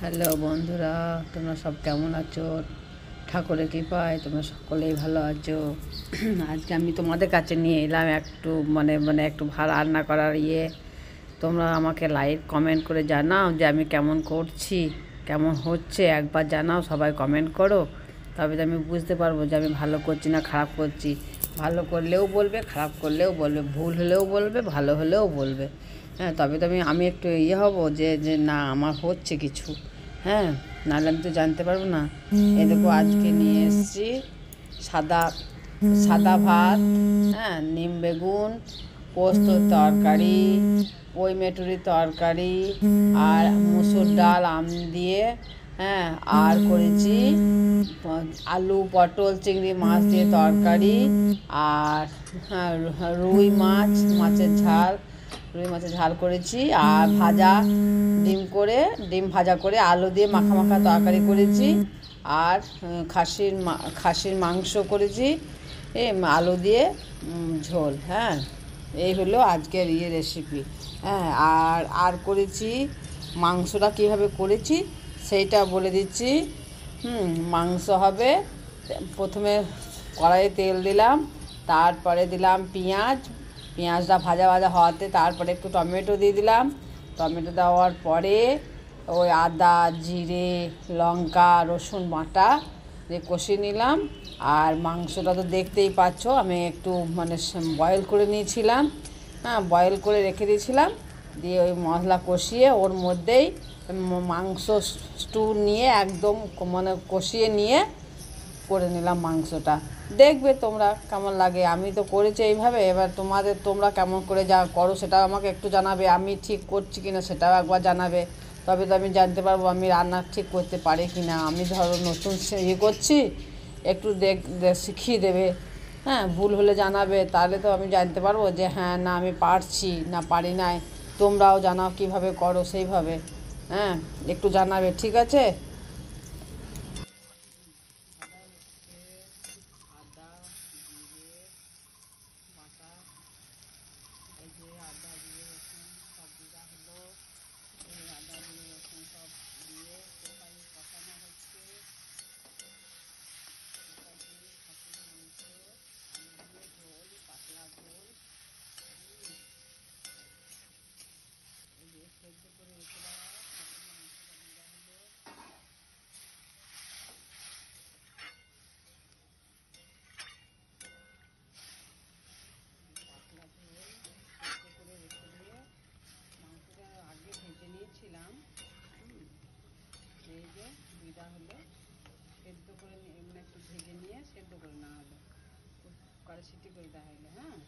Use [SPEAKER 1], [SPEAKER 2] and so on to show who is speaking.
[SPEAKER 1] Hello বন্ধুরা, তোমরা সব কেমন আছো? ঠাকুরের কৃপায় তোমরা সকলেই ভালো আছো। আজকে আমি তোমাদের কাছে নিয়ে এলাম একটু একটু ভালো রান্না করার তোমরা আমাকে লাইক কমেন্ট করে জানাও যে আমি কেমন করছি, কেমন হচ্ছে। একবার জানাও, সবাই কমেন্ট করো, তবে তো আমি বুঝতে পারবো যে আমি ভালো করছি না খারাপ করছি। ভালো করলেও বলবে, খারাপ করলেও বলবে, ভুল হলেও বলবে, ভালো হলেও বলবে। হ্যাঁ, তবে তো আমি একটু হব যে যে না আমার হচ্ছে কিছু। হ্যাঁ, নাহলে আমি তো জানতে পারবো না। এই দেখো আজকে নিয়ে এসেছি সাদা সাদা ভাত, হ্যাঁ, নিম বেগুন, পোস্তর তরকারি, পই মেটুরির তরকারি, আর মুসুর ডাল আম দিয়ে, হ্যাঁ, আর করেছি আলু পটল চিংড়ি মাছ দিয়ে তরকারি, আর হ্যাঁ মাছের ঝাল, রুই মাছের ঝাল করেছি, আর ডিম ভাজা করে আলু দিয়ে মাখা মাখা তরকারি করেছি, আর খাসির মাংস করেছি, আলু দিয়ে ঝোল। হ্যাঁ, এই হলো আজকের রেসিপি। হ্যাঁ, আর করেছি মাংসটা কীভাবে করেছি সেইটা বলে দিচ্ছি। মাংস হবে, প্রথমে কড়াইয়ে তেল দিলাম, তারপরে দিলাম পেঁয়াজটা ভাজা ভাজা হওয়াতে তারপরে একটু টমেটো দিয়ে দিলাম। টমেটো দেওয়ার পরে ওই আদা জিরে লঙ্কা রসুন বাটা দিয়ে কষিয়ে নিলাম। আর মাংসটা তো দেখতেই পাচ্ছ আমি একটু বয়েল করে নিয়েছিলাম। হ্যাঁ, বয়েল করে রেখে দিয়েছিলাম। দিয়ে ওই মশলা কষিয়ে ওর মধ্যেই মাংস স্টু নিয়ে একদম কষিয়ে নিয়ে করে নিলাম মাংসটা। দেখবে তোমরা কেমন লাগে। আমি তো করেছি এইভাবে, এবার তোমরা কেমন করে যা করো সেটাও আমাকে একটু জানাবে। আমি ঠিক করছি কিনা সেটাও একবার জানাবে, তবে তো আমি জানতে পারবো আমি রান্না ঠিক করতে পারি কি না। আমি ধরো নতুন করছি, একটু শিখিয়ে দেবে। হ্যাঁ, ভুল হলে জানাবে, তাহলে তো আমি জানতে পারবো যে হ্যাঁ না আমি পারছি না পারি নাই। তোমরাও জানাও কিভাবে করো সেইভাবে। হ্যাঁ, একটু জানাবে, ঠিক আছে? এই যে আদা দিয়ে রসুন সব দেওয়া হলো, এই আদা দিয়ে রসুন সব দিয়ে তরকারি কষানো হচ্ছে। তরকারি খাসির মাংস আলু দিয়ে ঝোল, পাতলা ঝোল। এই যে সেদ্ধ করে রেখে দেওয়া খাসির মাংসটা দেওয়া হলো। পাতলা ঝোল সেদ্ধ করে রেখে দিয়ে মাংসটা আগে ভেজে নিয়েছিলাম। এই যে দিদা হলো, সেদ্ধ করে একটু ভেজে নিয়ে সেদ্ধ করে নেওয়া হলো, কুকারে সিটি করে দেওয়া হলো। হ্যাঁ,